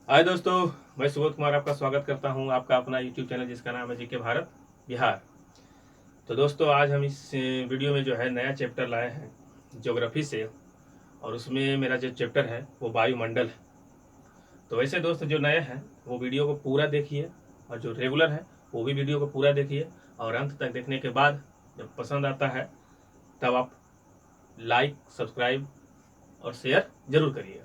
हाय दोस्तों, मैं सुबोध कुमार आपका स्वागत करता हूं आपका अपना यूट्यूब चैनल जिसका नाम है जीके भारत बिहार। तो दोस्तों आज हम इस वीडियो में जो है नया चैप्टर लाए हैं ज्योग्राफी से, और उसमें मेरा जो चैप्टर है वो वायुमंडल है। तो वैसे दोस्त जो नए हैं वो वीडियो को पूरा देखिए, और जो रेगुलर है वो भी वीडियो को पूरा देखिए, और अंत तक देखने के बाद जब पसंद आता है तब आप लाइक, सब्सक्राइब और शेयर जरूर करिए।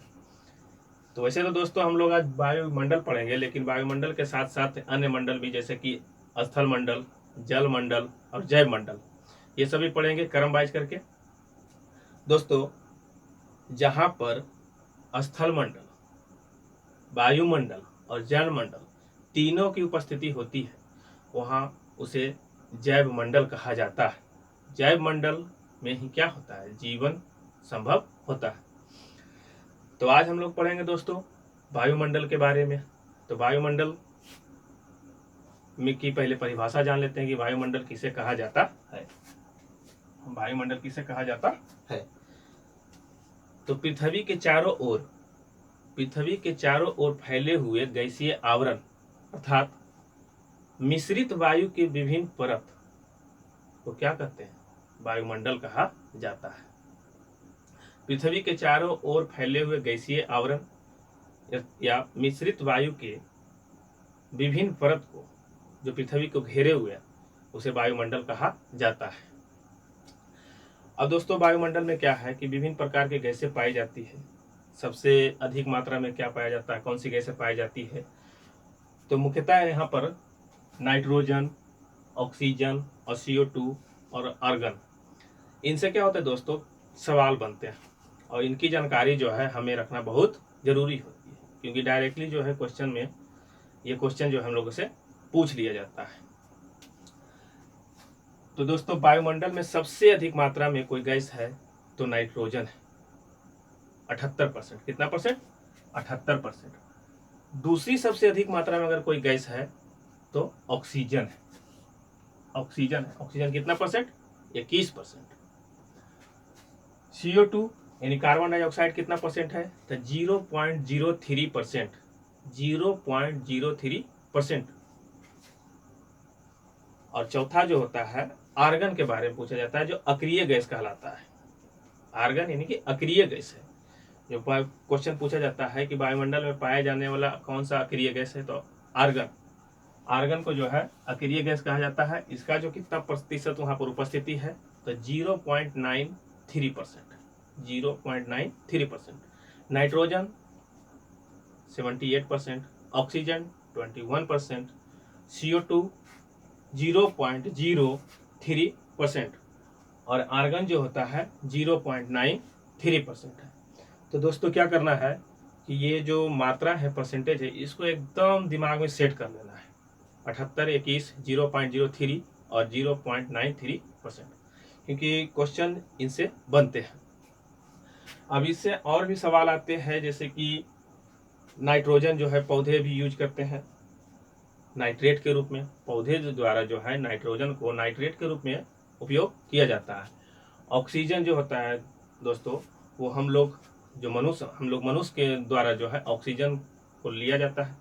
तो वैसे तो दोस्तों हम लोग आज वायुमंडल पढ़ेंगे, लेकिन वायुमंडल के साथ साथ अन्य मंडल भी, जैसे कि स्थल मंडल, जल मंडल और जैव मंडल, ये सभी पढ़ेंगे क्रम वाइज करके। दोस्तों जहाँ पर स्थल मंडल, वायुमंडल और जल मंडल तीनों की उपस्थिति होती है वहाँ उसे जैव मंडल कहा जाता है। जैव मंडल में ही क्या होता है, जीवन संभव होता है। तो आज हम लोग पढ़ेंगे दोस्तों वायुमंडल के बारे में। तो वायुमंडल में की पहले परिभाषा जान लेते हैं कि वायुमंडल किसे कहा जाता है। वायुमंडल किसे कहा जाता है? तो पृथ्वी के चारों ओर फैले हुए गैसीय आवरण अर्थात मिश्रित वायु के विभिन्न परत को क्या कहते हैं, वायुमंडल कहा जाता है। पृथ्वी के चारों ओर फैले हुए गैसीय आवरण या मिश्रित वायु के विभिन्न परत को जो पृथ्वी को घेरे हुए है उसे वायुमंडल कहा जाता है। अब दोस्तों वायुमंडल में क्या है कि विभिन्न प्रकार की गैसें पाई जाती है। सबसे अधिक मात्रा में क्या पाया जाता है, कौन सी गैसें पाई जाती है? तो मुख्यतः यहाँ पर नाइट्रोजन, ऑक्सीजन और CO2 और आर्गन। इनसे क्या होता है दोस्तों, सवाल बनते हैं, और इनकी जानकारी जो है हमें रखना बहुत जरूरी होती है, क्योंकि डायरेक्टली जो है क्वेश्चन में ये क्वेश्चन जो हम लोगों से पूछ लिया जाता है। तो दोस्तों वायुमंडल में सबसे अधिक मात्रा में कोई गैस है तो नाइट्रोजन है, 78%। कितना परसेंट? 78%। दूसरी सबसे अधिक मात्रा में अगर कोई गैस है तो ऑक्सीजन है। ऑक्सीजन कितना परसेंट? 21%। CO2 यानी कार्बन डाइऑक्साइड कितना परसेंट है? तो 0.03%। 0.03%। और चौथा जो होता है आर्गन के बारे में पूछा जाता है, जो अक्रिय गैस कहलाता है। आर्गन यानी कि अक्रिय गैस है। जो क्वेश्चन पूछा जाता है कि वायुमंडल में पाया जाने वाला कौन सा अक्रिय गैस है, तो आर्गन को जो है अक्रिय गैस कहा जाता है। इसका जो कितना प्रतिशत वहां पर उपस्थिति है, तो 0.93%। 0.93%। नाइट्रोजन 78%, ऑक्सीजन 21%, CO2 0.03% और आर्गन जो होता है 0.93% है। तो दोस्तों क्या करना है कि ये जो मात्रा है, परसेंटेज है, इसको एकदम दिमाग में सेट कर लेना है। 78, 21, 0.03 और 0.93%, क्योंकि क्वेश्चन इनसे बनते हैं। अब इससे और भी सवाल आते हैं, जैसे कि नाइट्रोजन जो है पौधे भी यूज करते हैं नाइट्रेट के रूप में। पौधे द्वारा जो है नाइट्रोजन को नाइट्रेट के रूप में उपयोग किया जाता है। ऑक्सीजन जो होता है दोस्तों, वो हम लोग मनुष्य के द्वारा जो है ऑक्सीजन को लिया जाता है,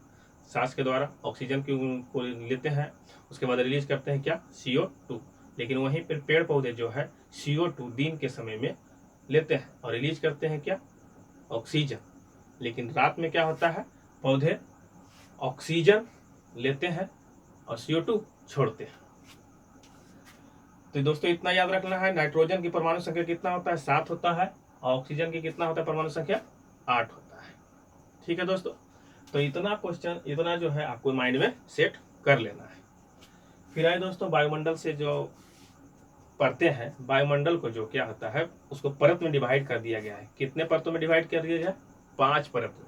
सांस के द्वारा ऑक्सीजन को लेते हैं, उसके बाद रिलीज करते हैं क्या, CO2। लेकिन वहीं पर पेड़ पौधे जो है CO2 दिन के समय में लेते हैं और रिलीज करते हैं क्या, ऑक्सीजन। लेकिन रात में क्या होता है, पौधे ऑक्सीजन लेते हैं और CO2 छोड़ते हैं। तो दोस्तों इतना याद रखना है, नाइट्रोजन की परमाणु संख्या कितना होता है, 7 होता है, और ऑक्सीजन की कितना होता है परमाणु संख्या, 8 होता है। ठीक है दोस्तों, तो इतना जो है आपको माइंड में सेट कर लेना है। फिर आए दोस्तों वायुमंडल से जो पढ़ते हैं, वायुमंडल को जो क्या होता है उसको परत में डिवाइड कर दिया गया है। कितने परतों में डिवाइड कर दिया गया है? 5 परत में।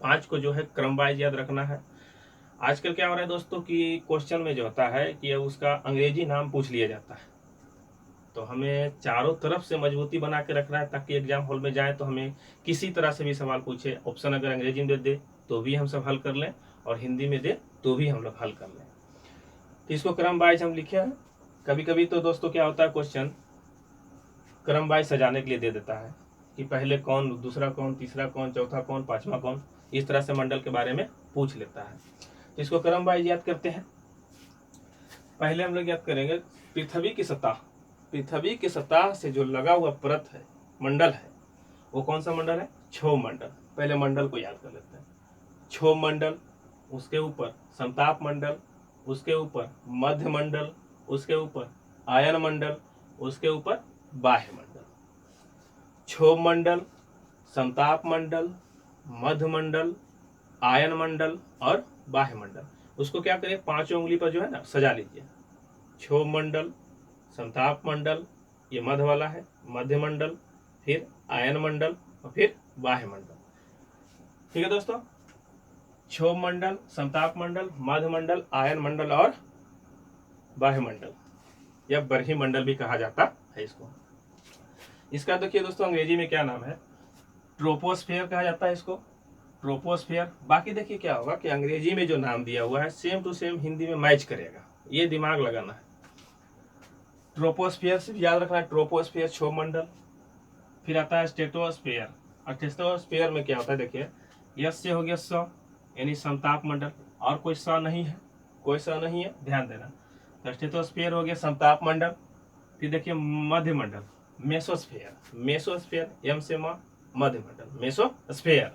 5 को जो है क्रम वाइज याद रखना है। आजकल क्या हो रहा है दोस्तों कि क्वेश्चन में जो होता है कि उसका अंग्रेजी नाम पूछ लिया जाता है, तो हमें चारों तरफ से मजबूती बना के रखना है, ताकि एग्जाम हॉल में जाए तो हमें किसी तरह से भी सवाल पूछे, ऑप्शन अगर अंग्रेजी में दे तो भी हम सब हल कर लें, और हिंदी में दे तो भी हम लोग हल कर लें। तो इसको क्रम वाइज हम लिखे हैं। कभी कभी तो दोस्तों क्या होता है, क्वेश्चन क्रम वाइज सजाने के लिए दे देता है कि पहले कौन, दूसरा कौन, तीसरा कौन, चौथा कौन, पांचवा कौन, इस तरह से मंडल के बारे में पूछ लेता है। तो इसको क्रम वाइज याद करते हैं। पहले हम लोग याद करेंगे पृथ्वी की सतह, पृथ्वी की सतह से जो लगा हुआ परत है, मंडल है, वो कौन सा मंडल है? क्षोभ मंडल। पहले मंडल को याद कर लेते हैं। क्षोभ मंडल, उसके ऊपर समताप मंडल, उसके ऊपर मध्य मंडल, उसके ऊपर आयन मंडल, उसके ऊपर बाह्य मंडल। क्षोभ मंडल, समताप मंडल, मध्य मंडल, आयन मंडल और बाह्य मंडल। उसको क्या करिए, पांचों उंगली पर जो है ना सजा लीजिए। क्षोभ मंडल, समताप मंडल, ये मध्य वाला है, मध्य मंडल, फिर आयन मंडल और फिर बाह्य मंडल। ठीक है दोस्तों, क्षोभ मंडल, समताप मंडल, मध्य मंडल, आयन मंडल और बाह्य मंडल, या बरही मंडल भी कहा जाता है इसको। इसका देखिए दोस्तों अंग्रेजी में क्या नाम है? ट्रोपोस्फेयर कहा जाता है इसको, ट्रोपोस्फेयर। बाकी देखिए क्या होगा कि अंग्रेजी में जो नाम दिया हुआ है सेम टू सेम हिंदी में मैच करेगा, ये दिमाग लगाना है। ट्रोपोस्फेयर से याद रखना है, ट्रोपोस्फेयर क्षोभ मंडल। फिर आता है स्ट्रेटोस्फेयर, और स्ट्रेटोस्फेयर में क्या होता है देखिए, यस से हो गया स, यानी समताप मंडल, और कोई स नहीं है, कोई स नहीं है, ध्यान देना। तो स्ट्रेटोस्फेयर हो गया समताप मंडल। फिर देखिए मध्य मंडल, मेसोस्फेयर, मेसोस्फेयर, एम से मध्य मंडल, मेसोस्फेयर।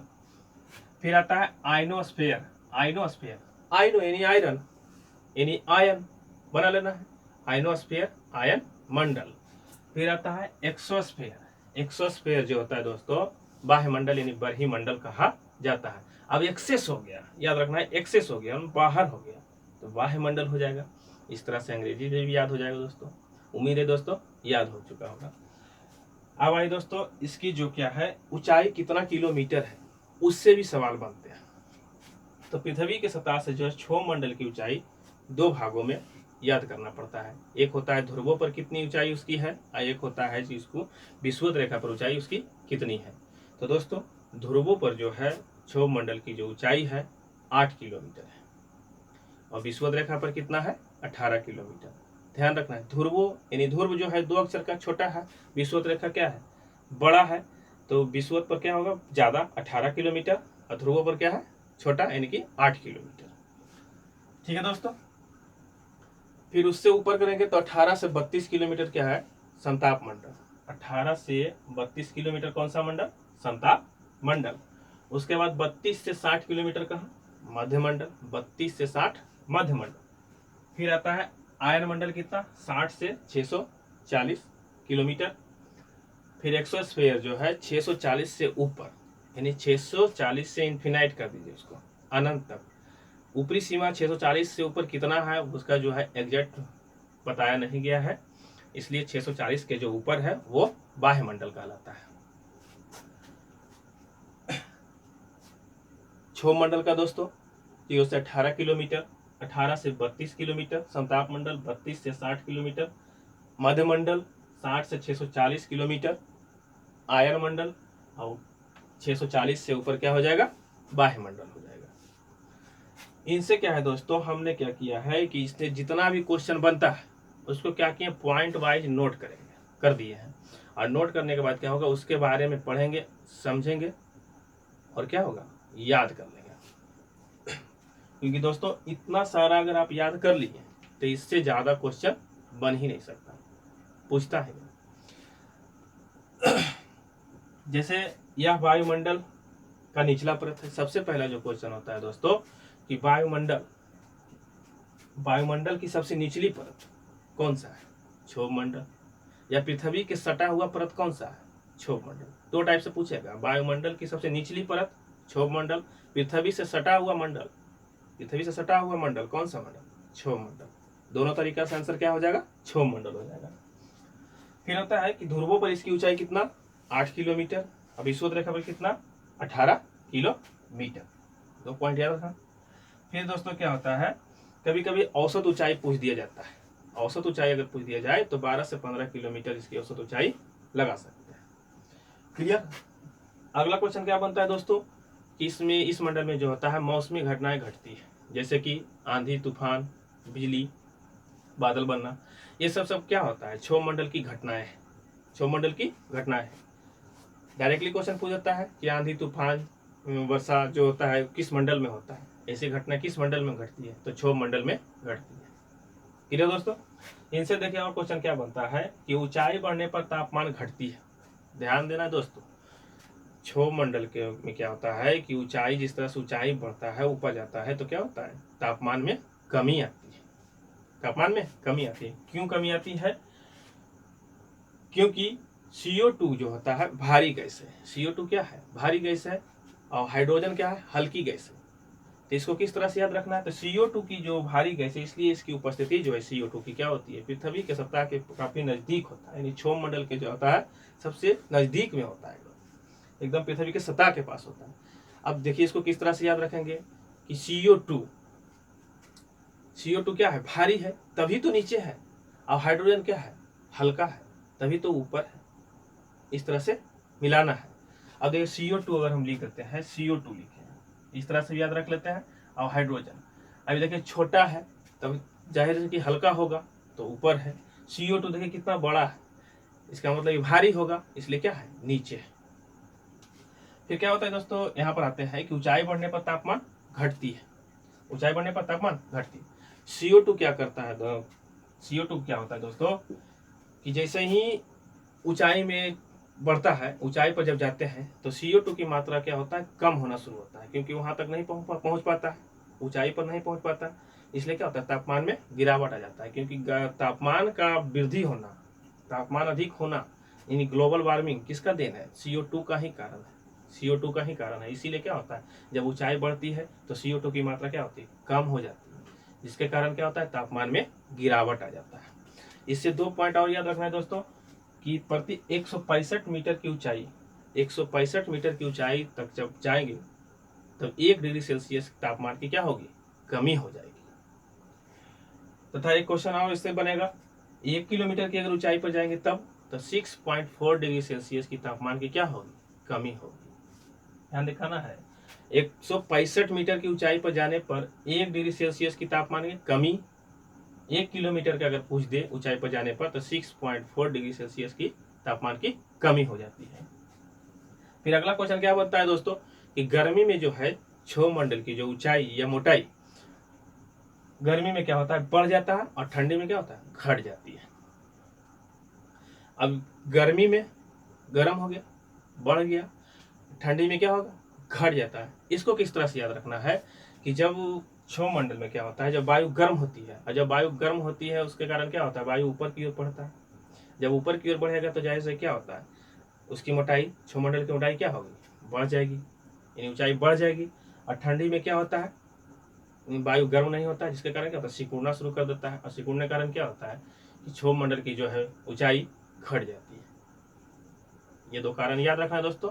फिर आता है आइनोस्फेयर, आइनोस्फेयर, आइनो यानी आयरन, यानी आयन बना लेना है, आइनोस्फेयर, आयन मंडल। फिर आता है एक्सोस्फेयर, एक्सोस्फेयर जो होता है दोस्तों बाह्य मंडल यानी बरही मंडल कहा जाता है। अब एक्सेस हो गया, याद रखना है, एक्सेस हो गया, बाहर हो गया तो बाह्य मंडल हो जाएगा। इस तरह से अंग्रेजी में भी याद हो जाएगा दोस्तों। उम्मीद है दोस्तों याद हो चुका होगा। अब आइए दोस्तों, इसकी जो क्या है ऊंचाई कितना किलोमीटर है, उससे भी सवाल बनते हैं। तो पृथ्वी के सतह से जो है क्षोभ मंडल की ऊंचाई दो भागों में याद करना पड़ता है। एक होता है ध्रुवों पर कितनी ऊंचाई उसकी है, और एक होता है जिसको विषुवत रेखा पर ऊंचाई उसकी कितनी है। तो दोस्तों ध्रुवों पर जो है क्षोभ मंडल की जो ऊंचाई है 8 किलोमीटर है, और विषुवत रेखा पर कितना है 18 किलोमीटर। ध्यान रखना है, ध्रुवों यानी ध्रुव जो है 2 अक्षर का छोटा है, विषुवत रेखा क्या है बड़ा है, तो विषुवत पर क्या होगा ज्यादा 18 किलोमीटर, और ध्रुवों पर क्या है छोटा यानी कि 8 किलोमीटर। ठीक है दोस्तों, फिर उससे ऊपर करेंगे तो 18 से 32 किलोमीटर क्या है समताप मंडल। 18 से 32 किलोमीटर कौन सा मंडल? समताप मंडल। उसके बाद 32 से 60 किलोमीटर कहाँ? मध्य मंडल। 32 से 60 मध्य मंडल। फिर आता है आयन मंडल कितना? 60 से 640 किलोमीटर। फिर एक्सोस्फेयर जो है 640 से ऊपर, यानी 640 से इन्फिनाइट कर दीजिए उसको, अनंत तक। ऊपरी सीमा 640 से ऊपर कितना है उसका जो है एग्जैक्ट बताया नहीं गया है, इसलिए 640 के जो ऊपर है वो बाह्य मंडल कहलाता है। क्षोभ मंडल का दोस्तों 0 से 18 किलोमीटर, 18 से 32 किलोमीटर, समताप मंडल 32 से 60 किलोमीटर, मध्य मंडल 60 से 640 किलोमीटर, आयन मंडल और 640 से ऊपर क्या हो जाएगा बाह्य मंडल हो जाएगा। इनसे क्या है दोस्तों, हमने क्या किया है कि इससे जितना भी क्वेश्चन बनता है उसको क्या किए पॉइंट वाइज नोट करेंगे, कर दिए हैं। और नोट करने के बाद क्या होगा उसके बारे में पढ़ेंगे, समझेंगे और क्या होगा याद कर लेंगे। क्योंकि दोस्तों इतना सारा अगर आप याद कर लिए तो इससे ज्यादा क्वेश्चन बन ही नहीं सकता, पूछता है। जैसे यह वायुमंडल का निचला परत है। सबसे पहला जो क्वेश्चन होता है दोस्तों कि वायुमंडल की सबसे निचली परत कौन सा है? क्षोभ मंडल। या पृथ्वी के सटा हुआ परत कौन सा है? क्षोभ मंडल। दो टाइप से पूछेगा, वायुमंडल की सबसे निचली परत क्षोभ मंडल, पृथ्वी से सटा हुआ मंडल, पृथ्वी से सटा हुआ मंडल कौन सा मंडल? क्षोभ मंडल। दोनों तरीका से आंसर क्या हो जाएगा क्षोभ मंडल हो जाएगा। फिर होता है कि ध्रुवों पर इसकी ऊंचाई कितना 8 किलोमीटर, अब विषुवत रेखा पर कितना 18 किलोमीटर। 2 पॉइंट याद रखना। फिर दोस्तों क्या होता है कभी कभी औसत ऊंचाई पूछ दिया जाता है। औसत ऊंचाई अगर पूछ दिया जाए तो 12 से 15 किलोमीटर इसकी औसत ऊंचाई लगा सकते हैं। क्लियर। अगला क्वेश्चन क्या बनता है दोस्तों कि इसमें इस मंडल में जो होता है मौसमी घटनाएं घटती है, जैसे कि आंधी तूफान, बिजली, बादल बनना, ये सब क्या होता है क्षोभ मंडल की घटनाएं है, क्षोभ मंडल की घटनाएं है। डायरेक्टली क्वेश्चन पूछ जाता है कि आंधी तूफान वर्षा जो होता है किस मंडल में होता है, ऐसी घटना किस मंडल में घटती है, तो क्षोभ मंडल में घटती है। क्लियर दोस्तों। इनसे देखिए और क्वेश्चन क्या बनता है कि ऊंचाई बढ़ने पर तापमान घटती है। ध्यान देना दोस्तों, क्षोभ मंडल के में क्या होता है कि ऊंचाई जिस तरह से ऊंचाई बढ़ता है ऊपर जाता है तो क्या होता है, तापमान में कमी आती है। तापमान में कमी आती है। क्यों कमी आती है? क्योंकि CO2 जो होता है भारी गैस है। CO2 क्या है? भारी गैस है। और हाइड्रोजन क्या है? हल्की गैस है। तो इसको किस तरह से याद रखना है? तो CO2 की जो भारी गैस है, इसलिए इसकी उपस्थिति जो है CO2 की क्या होती है, पृथ्वी के सतह के काफी नजदीक होता है। यानी क्षोभ मंडल के जो होता है सबसे नजदीक में होता है, एकदम पृथ्वी के सतह के पास होता है। अब देखिए इसको किस तरह से याद रखेंगे कि CO2 क्या है? भारी है, तभी तो नीचे है। और हाइड्रोजन क्या है? हल्का है, तभी तो ऊपर है। इस तरह से मिलाना है। अब देखिए CO2 अगर हम लिख देते हैं, CO2 लिखे हैं, इस तरह से याद रख लेते हैं। और हाइड्रोजन अभी देखिए छोटा है, तब जाहिर है कि हल्का होगा तो ऊपर है। CO2 देखिए कितना बड़ा है, इसका मतलब ये भारी होगा, इसलिए क्या है? नीचे है। फिर क्या होता है दोस्तों, यहाँ पर आते हैं कि ऊंचाई बढ़ने पर तापमान घटती है। ऊंचाई बढ़ने पर तापमान घटती है। CO2 क्या करता है? CO2 क्या होता है दोस्तों कि जैसे ही ऊंचाई में बढ़ता है, ऊंचाई पर जब जाते हैं तो CO2 की मात्रा क्या होता है? कम होना शुरू होता है, क्योंकि वहां तक नहीं पहुंच पाता है, ऊंचाई पर नहीं पहुंच पाता। इसलिए क्या होता है? तापमान में गिरावट आ जाता है, क्योंकि तापमान का वृद्धि होना, तापमान अधिक होना, यानी ग्लोबल वार्मिंग किसका देन है? CO2 का ही कारण है। CO2 का ही कारण है। इसीलिए क्या होता है, जब ऊंचाई बढ़ती है तो CO2 की मात्रा क्या होती है? कम हो जाती है, जिसके कारण क्या होता है? तापमान में गिरावट आ जाता है। इससे 2 पॉइंट और याद रखना है दोस्तों कि प्रति 165 मीटर की ऊंचाई, 165 मीटर की ऊंचाई तक जब जाएंगे तब 1 डिग्री सेल्सियस तापमान की क्या होगी? कमी हो जाएगी। तथा एक क्वेश्चन और इससे बनेगा, 1 किलोमीटर की अगर ऊंचाई पर जाएंगे तब तो 6.4 डिग्री सेल्सियस की तापमान की क्या होगी? कमी होगी। ध्यान दिखाना है, 165 मीटर की ऊंचाई पर जाने पर 1 डिग्री सेल्सियस की तापमान की कमी, 1 किलोमीटर का अगर पूछ दे ऊंचाई पर जाने पर तो 6.4 डिग्री सेल्सियस की तापमान की कमी हो जाती है। फिर अगला क्वेश्चन क्या बनता है दोस्तों कि गर्मी में जो है क्षोभ मंडल की जो ऊंचाई या मोटाई, गर्मी में क्या होता है? बढ़ जाता है, और ठंडी में क्या होता है? घट जाती है। अब गर्मी में गर्म हो गया, बढ़ गया, ठंडी में क्या होगा? घट जाता है। इसको किस तरह से याद रखना है कि जब क्षोभ मंडल में क्या होता है, जब वायु गर्म होती है, और जब वायु गर्म होती है उसके कारण क्या होता है? वायु ऊपर की ओर बढ़ता है। जब ऊपर की ओर बढ़ेगा तो जाहिर से क्या होता है, उसकी मोटाई, क्षोभ मंडल की मोटाई क्या होगी? बढ़ जाएगी, यानी ऊंचाई बढ़ जाएगी। और ठंडी में क्या होता है? वायु गर्म नहीं होता है, जिसके कारण क्या होता है? सिकुड़ना शुरू कर देता है। और सिकुड़ने के कारण क्या होता है कि क्षोभ मंडल की जो है ऊंचाई घट जाती है। ये 2 कारण याद रखना है दोस्तों।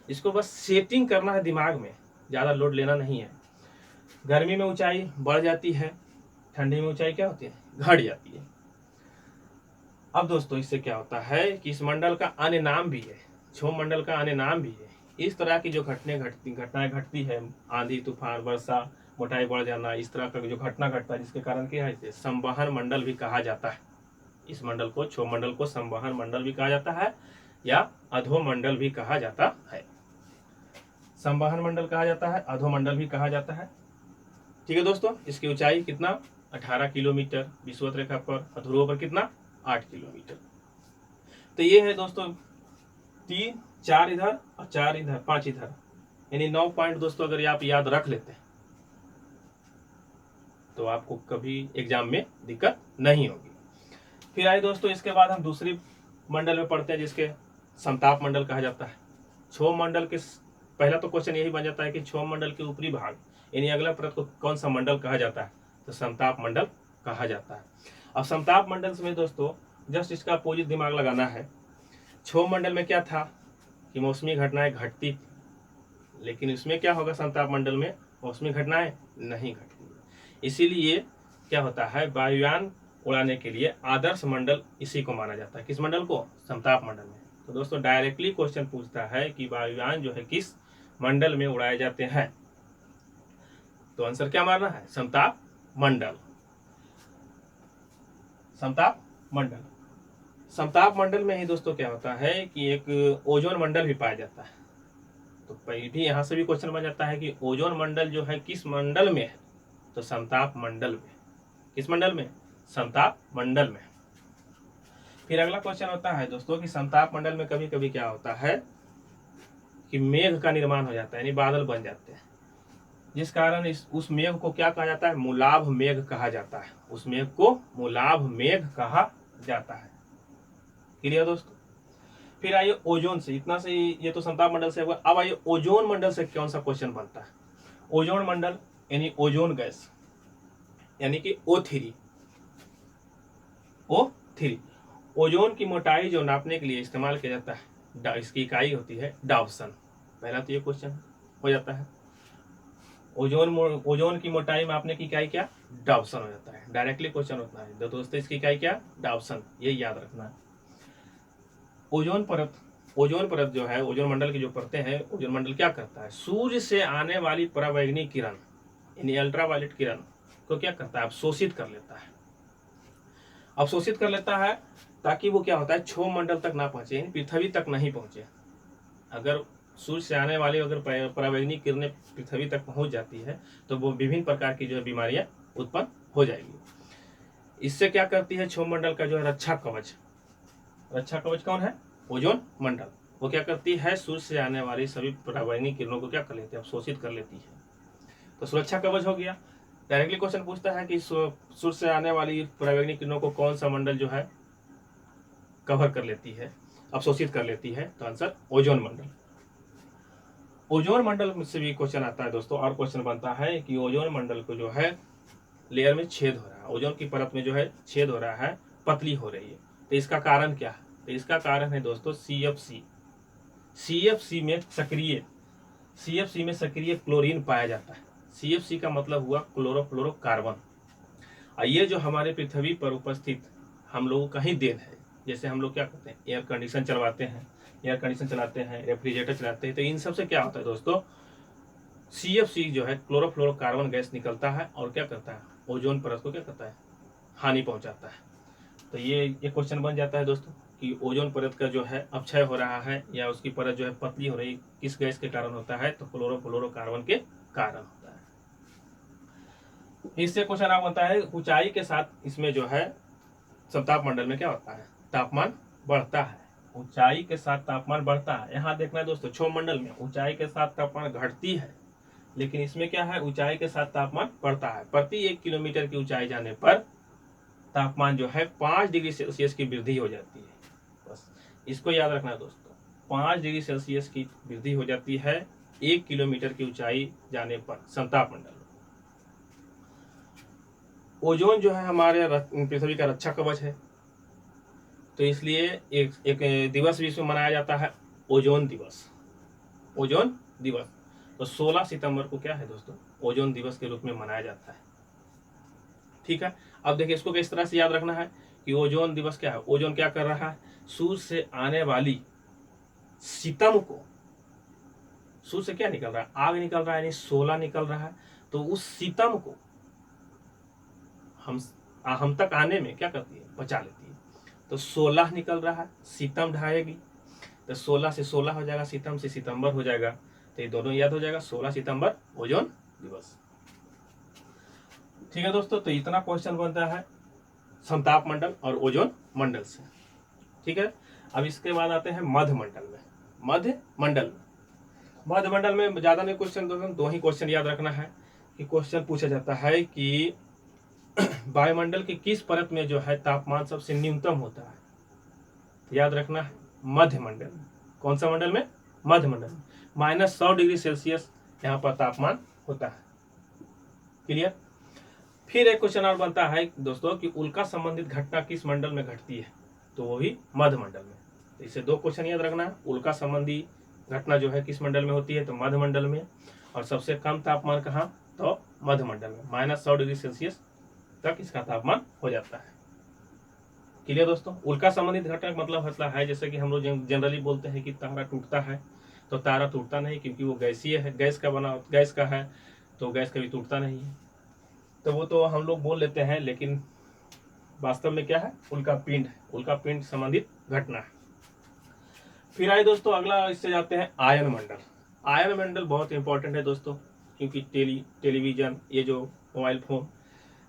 इसको बस सेटिंग करना है दिमाग में, ज़्यादा लोड लेना नहीं है। गर्मी में ऊंचाई बढ़ जाती है, ठंडी में ऊंचाई क्या होती है? घट जाती है। अब दोस्तों इससे क्या होता है कि इस मंडल का अन्य नाम भी है, क्षोभ मंडल का अन्य नाम भी है। इस तरह की जो घटनाएं घटती है, आंधी तूफान वर्षा, मोटाई बढ़ जाना, इस तरह का जो घटना घटता है, जिसके कारण क्या है? इसे संवहन मंडल भी कहा जाता है। इस मंडल को, क्षोभ मंडल को संवहन मंडल भी कहा जाता है या अधोमंडल भी कहा जाता है। संवहन मंडल कहा जाता है, अधोमंडल भी कहा जाता है। ठीक है दोस्तों। इसकी ऊंचाई कितना? 18 किलोमीटर विषुवत रेखा पर, और ध्रुव पर कितना? 8 किलोमीटर। तो ये है दोस्तों 3, 4 इधर और 4 इधर, 5 इधर, यानी 9 पॉइंट दोस्तों अगर आप याद रख लेते हैं तो आपको कभी एग्जाम में दिक्कत नहीं होगी। फिर आए दोस्तों इसके बाद हम दूसरी मंडल में पढ़ते हैं, जिसके समताप मंडल कहा जाता है। क्षोभ मंडल के पहला तो क्वेश्चन यही बन जाता है कि क्षोभ मंडल के ऊपरी भाग, यानी अगला परत को कौन सा मंडल कहा जाता है? तो समताप मंडल कहा जाता है। अब समताप मंडल में दोस्तों जस्ट इसका अपोजिट दिमाग लगाना है। क्षोभ मंडल में क्या था कि मौसमी घटनाएं घटती, लेकिन इसमें क्या होगा? समताप मंडल में मौसमी घटनाएं नहीं घटती। इसीलिए क्या होता है, वायुयान उड़ाने के लिए आदर्श मंडल इसी को माना जाता है। किस मंडल को? समताप मंडल में। तो दोस्तों डायरेक्टली क्वेश्चन पूछता है कि वायुयान जो है किस मंडल में उड़ाए जाते हैं, तो आंसर क्या मारना है? समताप मंडल। समताप मंडल। समताप मंडल में ही दोस्तों क्या होता है कि एक ओजोन मंडल भी पाया जाता है। तो भी यहाँ से भी क्वेश्चन बन जाता है कि ओजोन मंडल जो है किस मंडल में है, तो समताप मंडल में। किस मंडल में? समताप मंडल में। फिर अगला क्वेश्चन होता है दोस्तों कि समताप मंडल में कभी कभी क्या होता है कि मेघ का निर्माण हो जाता है, यानी बादल बन जाते हैं, जिस कारण उस मेघ को क्या कहा जाता है? मूलाभ मेघ कहा जाता है। उस मेघ को मूलाभ मेघ कहा जाता है। क्लियर दोस्तों? फिर आइए ओजोन से, इतना से ये तो समताप मंडल से हुआ। अब आइए ओजोन मंडल से कौन सा क्वेश्चन बनता है? ओजोन मंडल यानी ओजोन गैस, यानी कि O3। O3 ओजोन की मोटाई जो नापने के लिए इस्तेमाल किया जाता है, इसकी इकाई होती है डावसन। पहला तो ये क्वेश्चन हो जाता है। ओजोन की मोटाई मापने की इकाई क्या? डावसन हो जाता है। डायरेक्टली क्वेश्चन होता है दोस्तों, इसकी इकाई क्या? डावसन। ये याद रखना है। ओजोन परत जो है, ओजोन मंडल की जो परतें हैं, ओजोन मंडल क्या करता है? सूर्य से आने वाली पराबैंगनी किरण यानी अल्ट्रावायलेट किरण को क्या करता है? अवशोषित कर लेता है। अवशोषित कर लेता है ताकि वो क्या होता है? क्षोभ मंडल तक ना पहुंचे, यानी पृथ्वी तक नहीं पहुंचे। अगर सूर्य से आने वाली अगर पराबैंगनी किरणें पृथ्वी तक पहुंच जाती है तो वो विभिन्न प्रकार की जो है बीमारियां उत्पन्न हो जाएगी। इससे क्या करती है? क्षोभ मंडल का जो है रक्षा कवच, रक्षा कवच कौन है? ओजोन मंडल। वो क्या करती है? सूर्य से आने वाली सभी पराबैंगनी किरणों को क्या कर लेती है? अवशोषित कर लेती है। तो सुरक्षा कवच हो गया। डायरेक्टली क्वेश्चन पूछता है कि सूर्य से आने वाली पराबैंगनी किरणों को कौन सा मंडल जो है कवर कर लेती है, अवशोषित कर लेती है? तो आंसर ओजोन मंडल। ओजोन मंडल से भी क्वेश्चन आता है दोस्तों, और क्वेश्चन बनता है कि ओजोन मंडल को जो है लेयर में छेद हो रहा है, ओजोन की परत में जो है छेद हो रहा है, पतली हो रही है। तो इसका कारण क्या है? तो इसका कारण है दोस्तों CFC। CFC में सक्रिय क्लोरीन पाया जाता है। CFC का मतलब हुआ क्लोरोफ्लोरोकार्बन। और ये जो हमारे पृथ्वी पर उपस्थित हम लोगों का ही देन है। जैसे हम लोग क्या करते हैं? एयर कंडीशन चलाते हैं, रेफ्रिजरेटर चलाते हैं, तो इन सब से क्या होता है दोस्तों? CFC जो है क्लोरोफ्लोरोकार्बन गैस निकलता है और क्या करता है? ओजोन परत को क्या करता है? हानि पहुंचाता है। तो ये क्वेश्चन बन जाता है दोस्तों कि ओजोन परत का जो है अपक्षय हो रहा है या उसकी परत जो है पतली हो रही, किस गैस के कारण होता है? तो क्लोरोफ्लोरोकार्बन के कारण होता है। इससे क्वेश्चन आप बनता है ऊंचाई के साथ इसमें जो है समताप मंडल में क्या होता है? तापमान बढ़ता है। ऊंचाई के साथ तापमान बढ़ता है। यहाँ देखना है दोस्तों, क्षोभ मंडल में ऊंचाई के साथ तापमान घटती है, लेकिन इसमें क्या है? ऊंचाई के साथ तापमान बढ़ता है। प्रति 1 किलोमीटर की ऊंचाई जाने पर तापमान जो है 5 डिग्री सेल्सियस की वृद्धि हो जाती है। बस इसको याद रखना है दोस्तों, 5 डिग्री सेल्सियस की वृद्धि हो जाती है 1 किलोमीटर की ऊंचाई जाने पर समताप मंडल। ओजोन जो है हमारे पृथ्वी का रक्षा कवच है, तो इसलिए एक दिवस भी इसमें मनाया जाता है, ओजोन दिवस। ओजोन दिवस तो 16 सितंबर को क्या है दोस्तों? ओजोन दिवस के रूप में मनाया जाता है। ठीक है, अब देखिए इसको किस तरह से याद रखना है कि ओजोन दिवस क्या है? ओजोन क्या कर रहा है? सूर्य से आने वाली सितम को, सूर्य से क्या निकल रहा है? आग निकल रहा है, यानी 16 निकल रहा है। तो उस सितम को हम तक आने में क्या करती है? बचा लेती है। तो 16 निकल रहा है, सितम ढाएगी, तो 16 से 16 हो जाएगा, सितम से सितंबर हो जाएगा, तो ये दोनों याद हो जाएगा। 16 सितंबर ओजोन दिवस। ठीक है दोस्तों, तो इतना क्वेश्चन बनता है समताप मंडल और ओजोन मंडल से। ठीक है, अब इसके बाद आते हैं मध्य मंडल में। मध्य मंडल में ज्यादा नहीं क्वेश्चन, दो ही क्वेश्चन याद रखना है कि क्वेश्चन पूछा जाता है कि वायुमंडल की किस परत में जो है तापमान सबसे न्यूनतम होता है? याद रखना है मध्य मंडल में। कौन सा मंडल में? मध्य मंडल में। -100 डिग्री सेल्सियस यहाँ पर तापमान होता है। क्लियर? फिर एक क्वेश्चन और बनता है दोस्तों कि उल्का संबंधित घटना किस मंडल में घटती है? तो वो भी मध्य मंडल में। तो इसे 2 क्वेश्चन याद रखना है। उल्का संबंधी घटना जो है किस मंडल में होती है? तो मध्य मंडल में। और सबसे कम तापमान कहाँ? तो मध्य मंडल में। -100 डिग्री सेल्सियस तक इसका तापमान हो जाता है। क्लियर दोस्तों? उल्का संबंधित घटना मतलब होता है जैसे कि हम लोग जनरली बोलते हैं कि तारा टूटता है, तो तारा टूटता नहीं, क्योंकि वो गैसीय है, गैस का है, तो गैस कभी टूटता नहीं है। तो वो तो हम लोग बोल लेते हैं, लेकिन वास्तव में क्या है, उल्का पिंड है, उल्का पिंड संबंधित घटना है। फिर आए दोस्तों अगला, इससे जाते हैं आयन मंडल। आयन मंडल बहुत इंपॉर्टेंट है दोस्तों, क्योंकि टेलीविजन, ये जो मोबाइल फोन,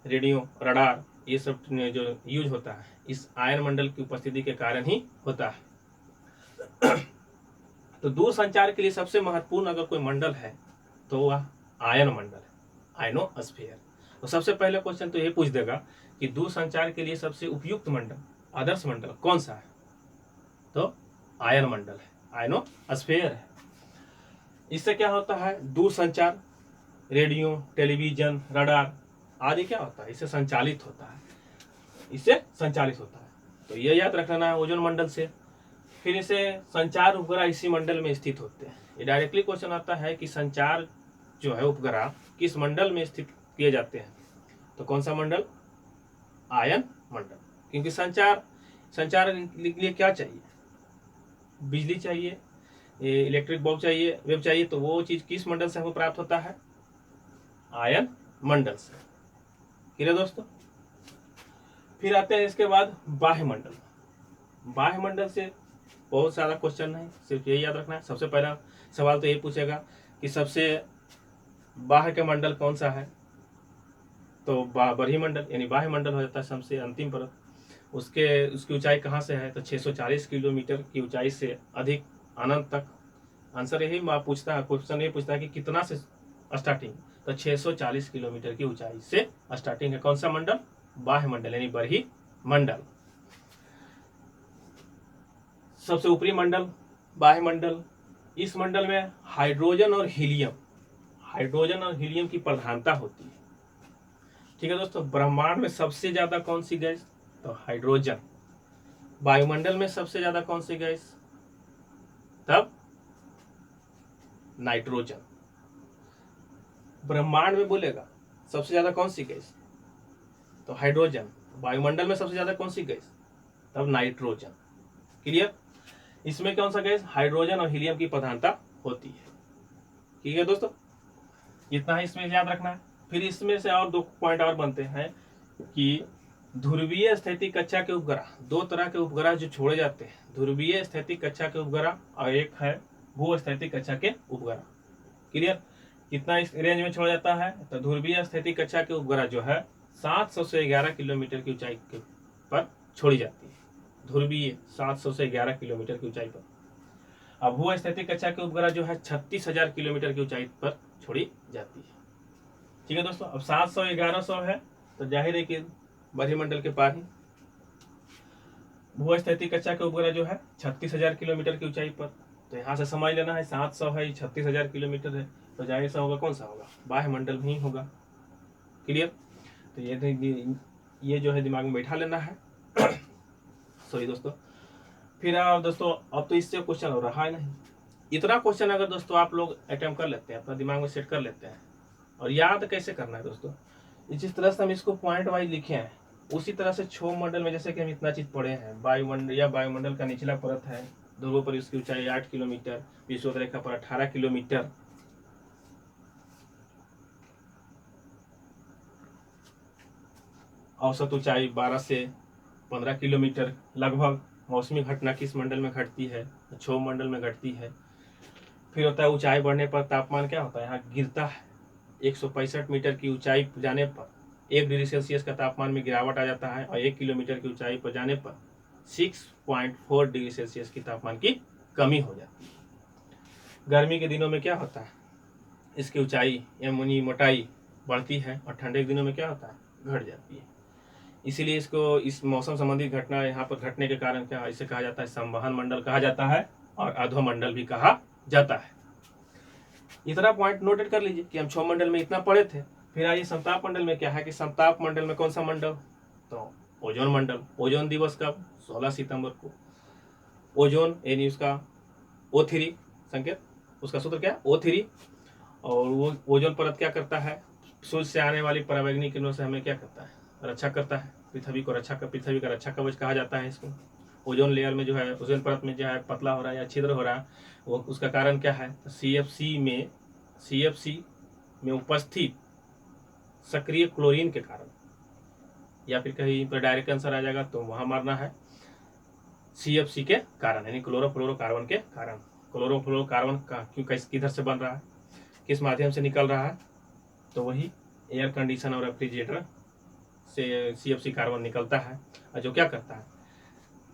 रेडियो, रडार, ये सब जो यूज होता है इस आयन मंडल की उपस्थिति के कारण ही होता है। तो दूर संचार के लिए सबसे महत्वपूर्ण अगर कोई मंडल है तो वह आयन मंडल है, आयनोस्फीयर। तो सबसे पहले क्वेश्चन तो ये पूछ देगा कि दूर संचार के लिए सबसे उपयुक्त मंडल, आदर्श मंडल कौन सा है, तो आयन मंडल है, आयनोस्फीयर है। इससे क्या होता है, दूर संचार, रेडियो, टेलीविजन, रडार आदि क्या होता है, इससे संचालित होता है, इससे संचालित होता है। तो ये याद रखना है ओजोन मंडल से। फिर इसे संचार उपग्रह इसी मंडल में स्थित होते हैं। ये डायरेक्टली क्वेश्चन आता है कि संचार जो है उपग्रह किस मंडल में स्थित किए जाते हैं, तो कौन सा मंडल, आयन मंडल। क्योंकि संचार के लिए क्या चाहिए, बिजली चाहिए, इलेक्ट्रिक बल्ब चाहिए, वेव चाहिए, तो वो चीज किस मंडल से हमको प्राप्त होता है, आयन मंडल से। ठीक है दोस्तों। फिर आते हैं इसके बाद बाह्य मंडल। बाह्य मंडल से बहुत सारा क्वेश्चन नहीं, सिर्फ यही याद रखना है। सबसे पहला सवाल तो ये पूछेगा कि सबसे बाह्य के मंडल कौन सा है, तो बरही मंडल यानी बाह्य मंडल हो जाता है सबसे अंतिम परत। उसकी ऊंचाई कहाँ से है, तो 640 किलोमीटर की ऊंचाई से अधिक अनंत तक। आंसर यही पूछता है, क्वेश्चन ये पूछता है कि कितना से स्टार्टिंग, तो 640 किलोमीटर की ऊंचाई से स्टार्टिंग है। कौन सा मंडल, बाह्य मंडल यानी बरही मंडल। सबसे ऊपरी मंडल बाह्य मंडल, इस मंडल में हाइड्रोजन और हीलियम की प्रधानता होती है। ठीक है दोस्तों। ब्रह्मांड में सबसे ज्यादा कौन सी गैस, तो हाइड्रोजन। वायुमंडल में सबसे ज्यादा कौन सी गैस, तब नाइट्रोजन। ब्रह्मांड में बोलेगा सबसे ज्यादा कौन सी गैस, तो हाइड्रोजन। वायुमंडल में सबसे ज्यादा कौन सी गैस, तब नाइट्रोजन। क्लियर। इसमें कौन सा गैस, हाइड्रोजन और हीलियम की प्रधानता होती है। ठीक है दोस्तों, इतना ही इसमें याद रखना है। फिर इसमें से और 2 पॉइंट और बनते हैं कि ध्रुवीय स्थैतिक कक्षा के उपग्रह, 2 तरह के उपग्रह जो छोड़े जाते हैं, ध्रुवीय स्थैतिक कक्षा के उपग्रह और एक है भू स्थैतिक कक्षा के उपग्रह। क्लियर। कितना इस रेंज में छोड़ा जाता है, तो ध्रुवीय स्थैतिक कक्षा के उपग्रह जो है 700 से 11 किलोमीटर की ऊंचाई पर छोड़ी जाती है। ध्रुवीय 700 से 11 किलोमीटर की ऊंचाई पर। अब भू स्थैतिक कक्षा के उपग्रह जो है 36,000 किलोमीटर की ऊंचाई पर छोड़ी जाती है। ठीक है दोस्तों। अब 700 1100 है तो जाहिर है कि बरही मंडल के पार ही। भू स्थैतिक कक्षा के उपग्रह जो है 36,000 किलोमीटर की ऊंचाई पर, तो यहाँ से समझ लेना है 700 है, 36,000 किलोमीटर है, तो जाहिर सा होगा कौन सा होगा, बाह्य मंडल में ही होगा। क्लियर। तो ये जो है दिमाग में बैठा लेना है। सॉरी दोस्तों। फिर दोस्तों अब तो इससे क्वेश्चन हो रहा है नहीं, इतना क्वेश्चन अगर दोस्तों आप लोग अटेम्प्ट कर लेते हैं, अपना दिमाग में सेट कर लेते हैं, और याद कैसे करना है दोस्तों, जिस तरह से हम इसको पॉइंट वाइज लिखे हैं उसी तरह से क्षोभ मंडल में, जैसे कि हम इतना चीज पढ़े हैं, वायुमंडल का निचला परत है, ध्रुवों पर इसकी ऊंचाई 8 किलोमीटर, विषुवत रेखा पर 18 किलोमीटर, औसत ऊंचाई 12 से 15 किलोमीटर लगभग। मौसमी घटना किस मंडल में घटती है, क्षोभ मंडल में घटती है। फिर होता है ऊंचाई बढ़ने पर तापमान क्या होता है, यहाँ गिरता है। 165 मीटर की ऊंचाई जाने पर 1 डिग्री सेल्सियस का तापमान में गिरावट आ जाता है, और 1 किलोमीटर की ऊंचाई पर जाने पर 6.4 डिग्री सेल्सियस की तापमान की कमी हो जाती है। गर्मी के दिनों में क्या होता है, इसकी ऊंचाई यानी मोटाई बढ़ती है, और ठंडे के दिनों में क्या होता है, घट जाती है। इसीलिए इसको, इस मौसम संबंधी घटना यहाँ पर घटने के कारण क्या, इसे कहा जाता है संवहन मंडल कहा जाता है, और अधोमंडल भी कहा जाता है। इतना पॉइंट नोटेड कर लीजिए कि हम क्षोभ मंडल में इतना पढ़े थे। फिर आइए समताप मंडल में क्या है, कि समताप मंडल में कौन सा मंडल, तो ओजोन मंडल। ओजोन दिवस कब, 16 सितंबर को। ओजोन यानी उसका O3 संकेत, उसका सूत्र क्या है, O3। और वो ओजोन परत क्या करता है, सूर्य से आने वाली पराबैंगनी किरणों से हमें क्या करता है, रक्षा करता है। पृथ्वी का रक्षा कवच कहा जाता है इसको। ओजोन लेयर में जो है, ओजोन परत में जो है पतला हो रहा है या छिद्र हो रहा है, वो उसका कारण क्या है, CFC में उपस्थित सक्रिय क्लोरीन के कारण। या फिर कहीं पर डायरेक्ट आंसर आ जाएगा तो वहाँ मारना है CFC के कारण, यानी क्लोरोफ्लोरोकार्बन के कारण। क्लोरोफ्लोरोकार्बन का क्यों किधर से बन रहा है, किस माध्यम से निकल रहा है, तो वही एयर कंडीशन और रेफ्रिजरेटर से CFC कार्बन निकलता है, और जो क्या करता है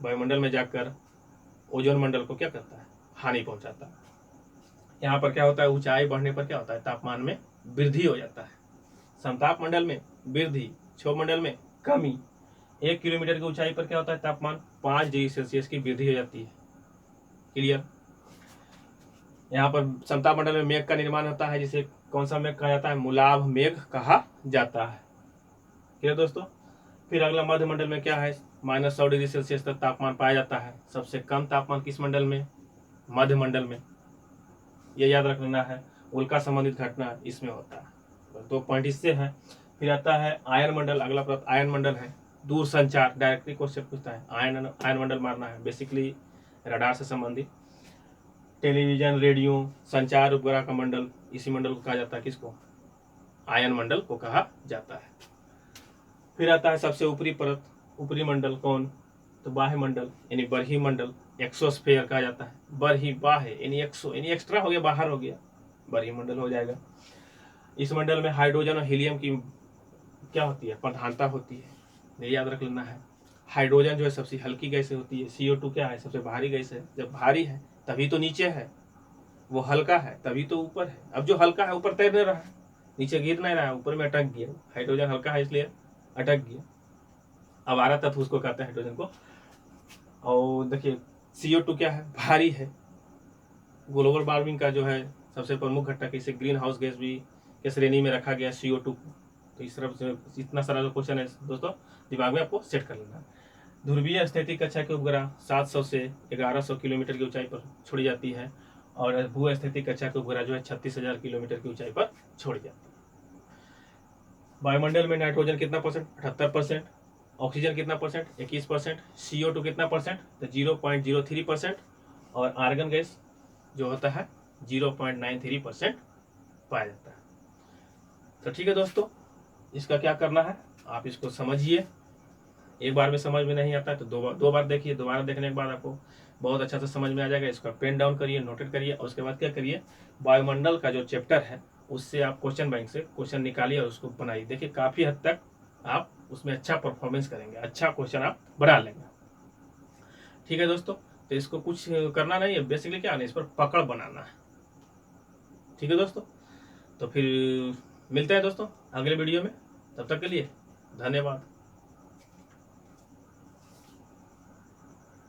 वायुमंडल में जाकर ओजोन मंडल को क्या करता है, हानि पहुंचाता है। यहाँ पर क्या होता है, ऊंचाई बढ़ने पर क्या होता है, तापमान में वृद्धि हो जाता है। समताप मंडल में वृद्धि, क्षोभ मंडल में कमी। 1 किलोमीटर की ऊंचाई पर क्या होता है, तापमान 5 डिग्री सेल्सियस की वृद्धि हो जाती है। क्लियर। यहाँ पर समताप मंडल में मेघ का निर्माण होता है, जिसे कौन सा मेघ कहा जाता है, मुलाभ मेघ कहा जाता है। क्लियर दोस्तों। फिर अगला मध्य मंडल में क्या है, -100 डिग्री सेल्सियस तक तापमान पाया जाता है। सबसे कम तापमान किस मंडल में, मध्य मंडल में। ये याद रख लेना है, उल्का संबंधित घटना इसमें होता है। 2 पॉइंट इससे है। फिर आता है आयन मंडल, अगला प्रश्न आयन मंडल है। दूर संचार, डायरेक्टली क्वेश्चन पूछता है, आयन मंडल मारना है, बेसिकली रडार से संबंधित। टेलीविजन, रेडियो, संचार उपग्रह का मंडल, इसी मंडल को कहा जाता है, किसको, आयन मंडल को कहा जाता है। फिर आता है सबसे ऊपरी परत, ऊपरी मंडल कौन, तो बाह्य मंडल यानी बरही मंडल, एक्सोस्फेयर कहा जाता है। बरही बाह्य यानी एक्सो यानी एक्स्ट्रा हो गया, बाहर हो गया, बरही मंडल हो जाएगा। इस मंडल में हाइड्रोजन और हीलियम की क्या होती है, प्रधानता होती है, ये याद रख लेना है। हाइड्रोजन जो है सबसे हल्की गैस होती है, CO2 क्या है, सबसे भारी गैस है। जब भारी है तभी तो नीचे है, वो हल्का है तभी तो ऊपर है। अब जो हल्का है ऊपर तैर नहीं रहा है, नीचे गिर नहीं रहा है, ऊपर में अटक गया। हाइड्रोजन हल्का है इसलिए अटक गया। आवारा तत्व उसको कहते हैं हाइड्रोजन को। और देखिए CO2 क्या है, भारी है। ग्लोबल वार्मिंग का जो है सबसे प्रमुख घटक, इसे ग्रीन हाउस गैस भी के श्रेणी में रखा गया CO2 को। तो इस तरफ से इतना सारा जो क्वेश्चन है दोस्तों, दिमाग में आपको सेट कर लेना। ध्रुवीय स्थिति कक्षा के उपग्रह 700 से 1100 किलोमीटर की ऊंचाई पर छोड़ी जाती है, और भू स्थिति कक्षा के उपग्रह जो है 36,000 किलोमीटर की ऊंचाई पर छोड़ी जाती है। वायुमंडल में नाइट्रोजन कितना परसेंट, 78%। ऑक्सीजन कितना परसेंट, 21%। CO2 कितना परसेंट, तो 0.03%। और आर्गन गैस जो होता है 0.93% पाया जाता है। तो ठीक है दोस्तों, इसका क्या करना है, आप इसको समझिए। एक बार में समझ में नहीं आता है तो दो बार देखिए, दोबारा देखने के बाद आपको बहुत अच्छा से समझ में आ जाएगा। इसका पेन डाउन करिए, नोटेट करिए, और उसके बाद क्या करिए, वायुमंडल का जो चैप्टर है उससे आप क्वेश्चन बैंक से क्वेश्चन निकालिए और उसको बनाइए। देखिए काफ़ी हद तक आप उसमें अच्छा परफॉर्मेंस करेंगे, अच्छा क्वेश्चन आप बना लेंगे। ठीक है दोस्तों, तो इसको कुछ करना नहीं है, बेसिकली क्या है, इस पर पकड़ बनाना है। ठीक है दोस्तों, तो फिर मिलते हैं दोस्तों अगले वीडियो में, तब तक के लिए धन्यवाद।